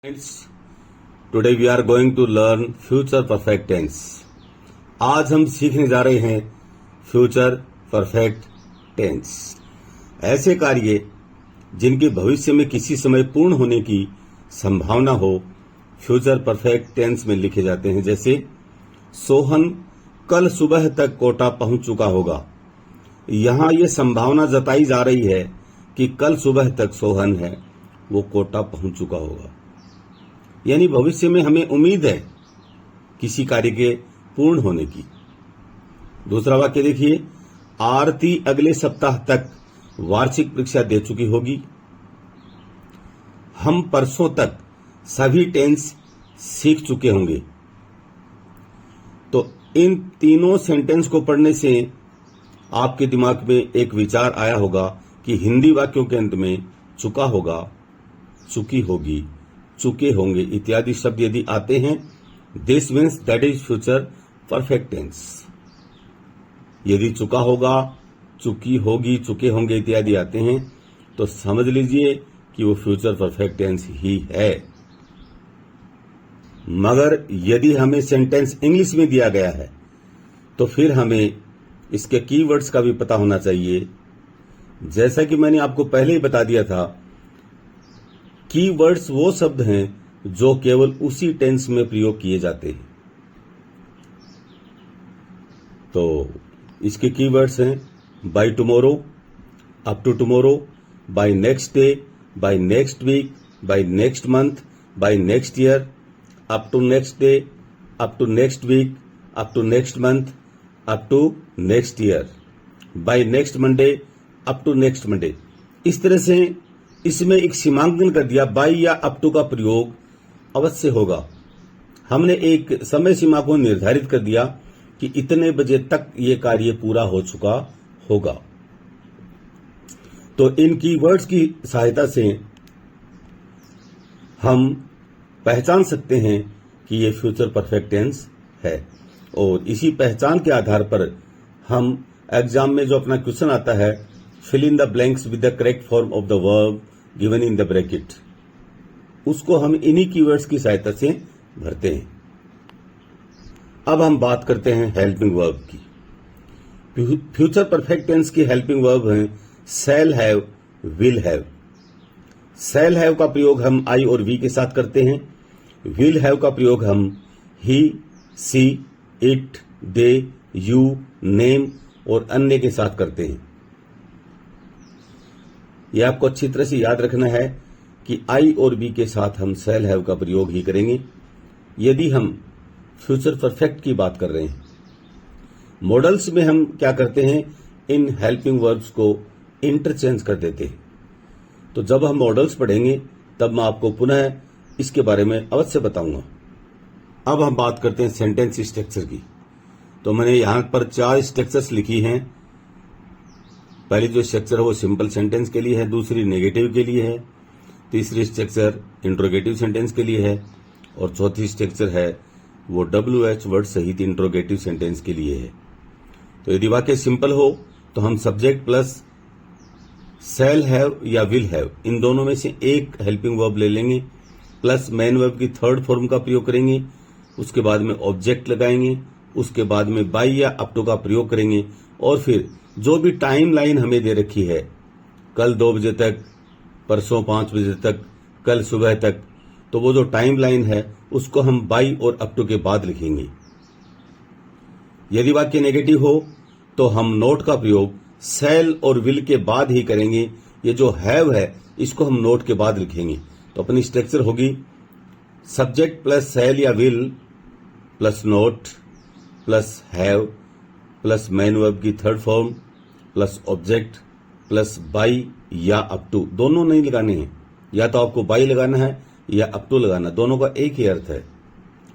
Friends, today we are going to learn future perfect tense. आज हम सीखने जा रहे हैं फ्यूचर परफेक्ट टेंस। ऐसे कार्य जिनके भविष्य में किसी समय पूर्ण होने की संभावना हो फ्यूचर परफेक्ट टेंस में लिखे जाते हैं। जैसे सोहन कल सुबह तक कोटा पहुंच चुका होगा। यहां यह संभावना जताई जा रही है कि कल सुबह तक सोहन है वो कोटा पहुंच चुका होगा, यानी भविष्य में हमें उम्मीद है किसी कार्य के पूर्ण होने की। दूसरा वाक्य देखिए, आरती अगले सप्ताह तक वार्षिक परीक्षा दे चुकी होगी। हम परसों तक सभी टेंस सीख चुके होंगे। तो इन तीनों सेंटेंस को पढ़ने से आपके दिमाग में एक विचार आया होगा कि हिंदी वाक्यों के अंत में चुका होगा, चुकी होगी, चुके होंगे इत्यादि शब्द यदि आते हैं, this means that is future perfect tense. यदि चुका होगा, चुकी होगी, चुके होंगे इत्यादि आते हैं तो समझ लीजिए कि वो फ्यूचर परफेक्ट टेंस ही है। मगर यदि हमें सेंटेंस इंग्लिश में दिया गया है तो फिर हमें इसके कीवर्ड्स का भी पता होना चाहिए। जैसा कि मैंने आपको पहले ही बता दिया था, कीवर्ड्स वो शब्द हैं जो केवल उसी टेंस में प्रयोग किए जाते हैं। तो इसके कीवर्ड्स हैं by tomorrow, up to tomorrow, by next day, by next week, by next month, by next year, up to next day, up to next week, up to next month, up to next year, by next Monday, up to next Monday. इस तरह से इसमें एक सीमांकन कर दिया, bye या up to का प्रयोग अवश्य होगा। हमने एक समय सीमा को निर्धारित कर दिया कि इतने बजे तक ये कार्य पूरा हो चुका होगा। तो इन कीवर्ड्स की सहायता से हम पहचान सकते हैं कि ये फ्यूचर परफेक्ट टेंस है, और इसी पहचान के आधार पर हम एग्जाम में जो अपना क्वेश्चन आता है, fill in the blanks with the correct form of the verb given in the bracket, उसको हम इन्हीं कीवर्ड्स की सहायता से भरते हैं। अब हम बात करते हैं हेल्पिंग वर्ब की। फ्यूचर परफेक्ट टेंस की हेल्पिंग वर्ब हैं shall have, will have. Shall have का प्रयोग हम आई और वी के साथ करते हैं। विल हैव का प्रयोग हम ही, सी, इट, दे, यू, नेम और अन्य के साथ करते हैं। यह आपको अच्छी तरह से याद रखना है कि आई और बी के साथ हम शैल हैव का प्रयोग ही करेंगे यदि हम फ्यूचर परफेक्ट की बात कर रहे हैं। मॉडल्स में हम क्या करते हैं, इन हेल्पिंग वर्ब्स को इंटरचेंज कर देते हैं। तो जब हम मॉडल्स पढ़ेंगे तब मैं आपको पुनः इसके बारे में अवश्य बताऊंगा। अब हम बात करते हैं सेंटेंस स्ट्रक्चर की। तो मैंने यहां पर 4 स्ट्रक्चर्स लिखी हैं। पहली जो स्ट्रक्चर है वो सिंपल सेंटेंस के लिए है, दूसरी नेगेटिव के लिए है, तीसरी स्ट्रक्चर इंट्रोगेटिव सेंटेंस के लिए है, और चौथी स्ट्रक्चर है वो WH वर्ड सहित इंट्रोगेटिव सेंटेंस के लिए है। तो यदि वाक्य सिंपल हो तो हम सब्जेक्ट प्लस शैल हैव या विल हैव इन दोनों में से एक हेल्पिंग वर्ब ले लेंगे, प्लस मेन वर्ब की थर्ड फॉर्म का प्रयोग करेंगे, उसके बाद में ऑब्जेक्ट लगाएंगे, उसके बाद में बाय या अप टू का प्रयोग करेंगे, और फिर जो भी टाइम लाइन हमें दे रखी है, कल 2 बजे तक, परसों 5 बजे तक, कल सुबह तक, तो वो जो टाइम लाइन है उसको हम बाय और अप टू के बाद लिखेंगे। यदि वाक्य नेगेटिव हो तो हम नोट का प्रयोग शैल और विल के बाद ही करेंगे। ये जो हैव है इसको हम नोट के बाद लिखेंगे। तो अपनी स्ट्रक्चर होगी सब्जेक्ट प्लस शैल या will plus not plus have plus main verb की third form plus object plus by या अप टू। दोनों नहीं लगाने हैं, या तो आपको बाय लगाना है या अप टू लगाना, दोनों का एक ही अर्थ है।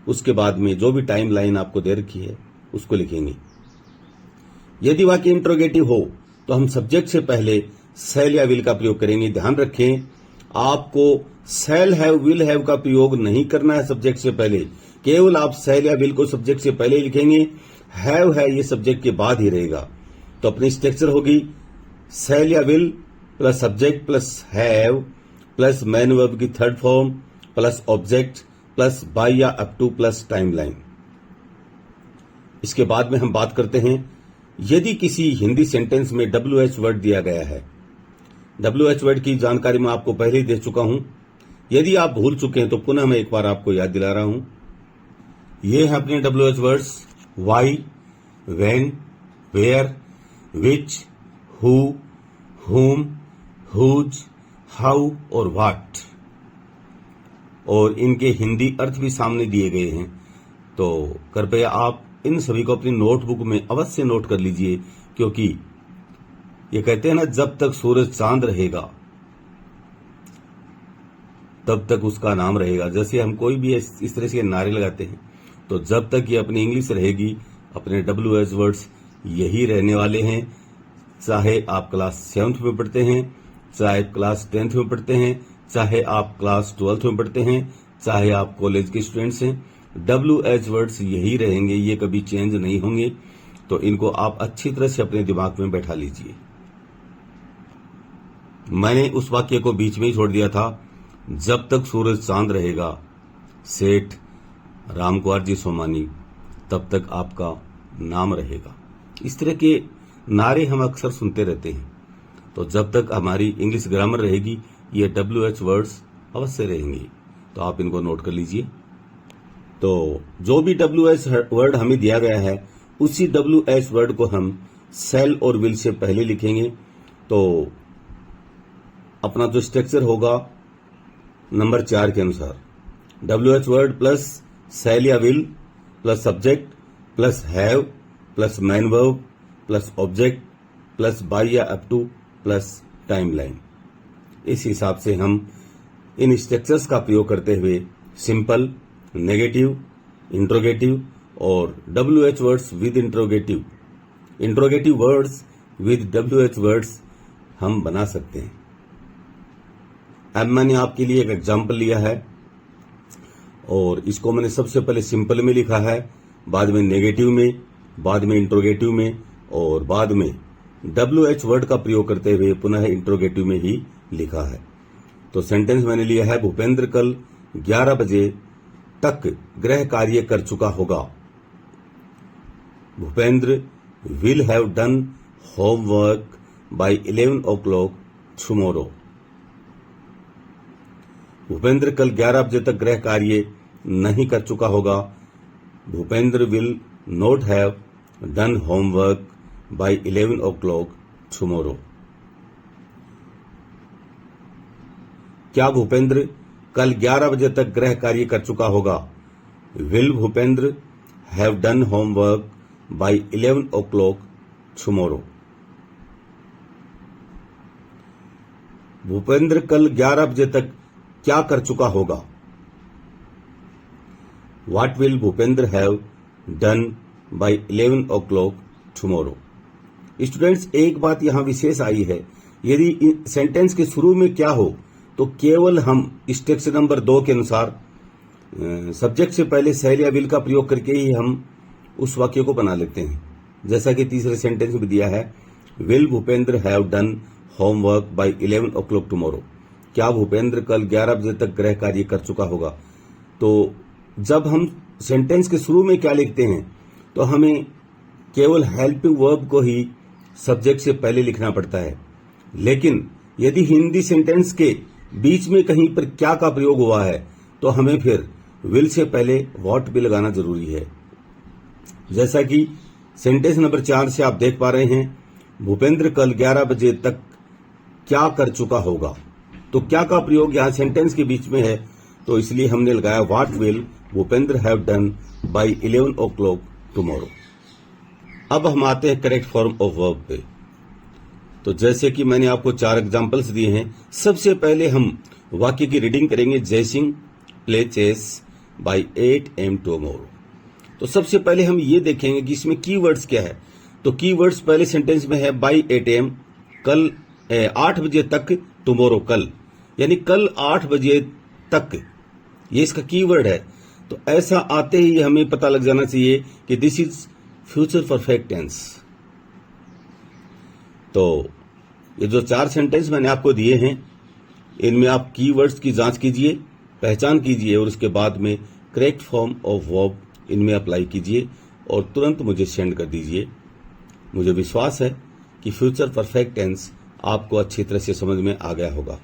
उसके बाद में जो भी टाइम लाइन आपको दे रखी है उसको लिखेंगे। यदि वाक्य इंट्रोगेटिव हो तो हम सब्जेक्ट से पहले शैल या विल का प्रयोग करेंगे। ध्यान रखें, आपको शैल हैव, विल हैव का प्रयोग नहीं करना है सब्जेक्ट से पहले, केवल आप शैल या विल को सब्जेक्ट से पहले लिखेंगे, हैव है ये सब्जेक्ट के बाद ही रहेगा। तो अपनी स्ट्रक्चर होगी शैल या will plus subject plus have plus main verb की third form plus object plus by या अप टू प्लस टाइमलाइन। इसके बाद में हम बात करते हैं, यदि किसी हिंदी सेंटेंस में WH वर्ड दिया गया है। WH वर्ड की जानकारी मैं आपको पहले ही दे चुका हूं। यदि आप भूल चुके हैं तो पुनः मैं एक बार आपको याद दिला रहा हूं। ये है अपने WH words: why, when, where, which, who, whom, whose, how और व्हाट। और इनके हिंदी अर्थ भी सामने दिए गए हैं, तो कृपया आप इन सभी को अपनी नोटबुक में अवश्य नोट कर लीजिए, क्योंकि ये कहते हैं ना, जब तक सूरज चांद रहेगा तब तक उसका नाम रहेगा। जैसे हम कोई भी इस तरह से नारे लगाते हैं, तो जब तक ये अपनी इंग्लिश रहेगी, अपने WH वर्ड्स यही रहने वाले हैं। चाहे आप क्लास 7th में पढ़ते हैं, चाहे क्लास 10th में पढ़ते हैं, चाहे आप क्लास 12th में पढ़ते हैं, चाहे आप कॉलेज के स्टूडेंट्स हैं, WH वर्ड्स यही रहेंगे, ये कभी चेंज नहीं होंगे। तो इनको आप अच्छी तरह से अपने दिमाग में बैठा लीजिए। मैंने उस वाक्य को बीच में ही छोड़ दिया था, जब तक सूरज चांद रहेगा, सेठ राम कुमार जी सोमानी, तब तक आपका नाम रहेगा। इस तरह के नारे हम अक्सर सुनते रहते हैं। तो जब तक हमारी इंग्लिश ग्रामर रहेगी, ये WH वर्ड्स अवश्य रहेंगे। तो आप इनको नोट कर लीजिए। तो जो भी WH वर्ड हमें दिया गया है, उसी WH वर्ड को हम सेल और विल से पहले लिखेंगे। तो अपना जो स्ट्रक्चर होगा नंबर 4 के अनुसार, WH वर्ड प्लस सेल या will plus subject plus have plus man verb plus object plus by या अप टू प्लस टाइमलाइन। इस हिसाब से हम इन स्ट्रक्चर्स का प्रयोग करते हुए सिंपल, नेगेटिव, इंट्रोगेटिव और WH words with interrogative words with WH words हम बना सकते हैं। अब मैंने आपके लिए एक एग्जाम्पल लिया है और इसको मैंने सबसे पहले सिंपल में लिखा है, बाद में नेगेटिव में, बाद में इंट्रोगेटिव में और बाद में WH वर्ड का प्रयोग करते हुए पुनः इंट्रोगेटिव में ही लिखा है। तो सेंटेंस मैंने लिया है, भूपेंद्र कल 11 बजे तक गृह कार्य कर चुका होगा। Bhupendra will have done homework by 11 o'clock tomorrow. Bhupendra कल 11 बजे तक गृह कार्य नहीं कर चुका होगा। Bhupendra will not have done homework by 11 o'clock tomorrow. क्या भूपेंद्र कल 11 बजे तक गृह कार्य कर चुका होगा? Will Bhupendra have done homework by 11 o'clock tomorrow. Bhupendra कल 11 बजे तक क्या कर चुका होगा? What will Bhupendra have done by 11 o'clock tomorrow. Students, एक बात यहां विशेष आई है, यदि सेंटेंस के शुरू में क्या हो तो केवल हम स्ट्रक्चर नंबर 2 के अनुसार सब्जेक्ट से पहले सेल या विल का प्रयोग करके ही हम उस वाक्य को बना लेते हैं। जैसा कि तीसरे सेंटेंस में दिया है, will Bhupendra have done homework by 11 o'clock tomorrow. क्या भूपेंद्र कल 11 बजे तक गृह कार्य कर चुका होगा? तो जब हम सेंटेंस के शुरू में क्या लिखते हैं तो हमें केवल हेल्पिंग वर्ब को ही सब्जेक्ट से पहले लिखना पड़ता है। लेकिन यदि हिंदी सेंटेंस के बीच में कहीं पर क्या का प्रयोग हुआ है तो हमें फिर विल से पहले व्हाट भी लगाना जरूरी है। जैसा कि सेंटेंस नंबर 4 से आप देख पा रहे हैं, भूपेंद्र कल 11 बजे तक क्या कर चुका होगा। तो क्या का प्रयोग यहां सेंटेंस के बीच में है, तो इसलिए हमने लगाया what will Bhupendra have done by 11 o'clock tomorrow. अब हम आते हैं करेक्ट फॉर्म ऑफ वर्ब पे। तो जैसे कि मैंने आपको 4 एग्जांपल्स दिए हैं, सबसे पहले हम वाक्य की रीडिंग करेंगे, Jaisingh play chess by 8 AM tomorrow. तो सबसे पहले हम ये देखेंगे कि इसमें कीवर्ड्स क्या है। तो कीवर्ड्स पहले सेंटेंस में है बाय 8 AM, कल 8 बजे तक, टुमारो कल, यानी कल 8 बजे तक, ये इसका कीवर्ड है। तो ऐसा आते ही हमें पता लग जाना चाहिए कि this is future perfect tense. तो ये जो 4 सेंटेंस मैंने आपको दिए हैं, इनमें आप कीवर्ड्स की जांच कीजिए पहचान कीजिए और उसके बाद में करेक्ट फॉर्म ऑफ वर्ब इनमें अप्लाई कीजिए और तुरंत मुझे सेंड कर दीजिए। मुझे विश्वास है कि फ्यूचर परफेक्ट टेंस आपको अच्छी तरह से समझ में आ गया होगा।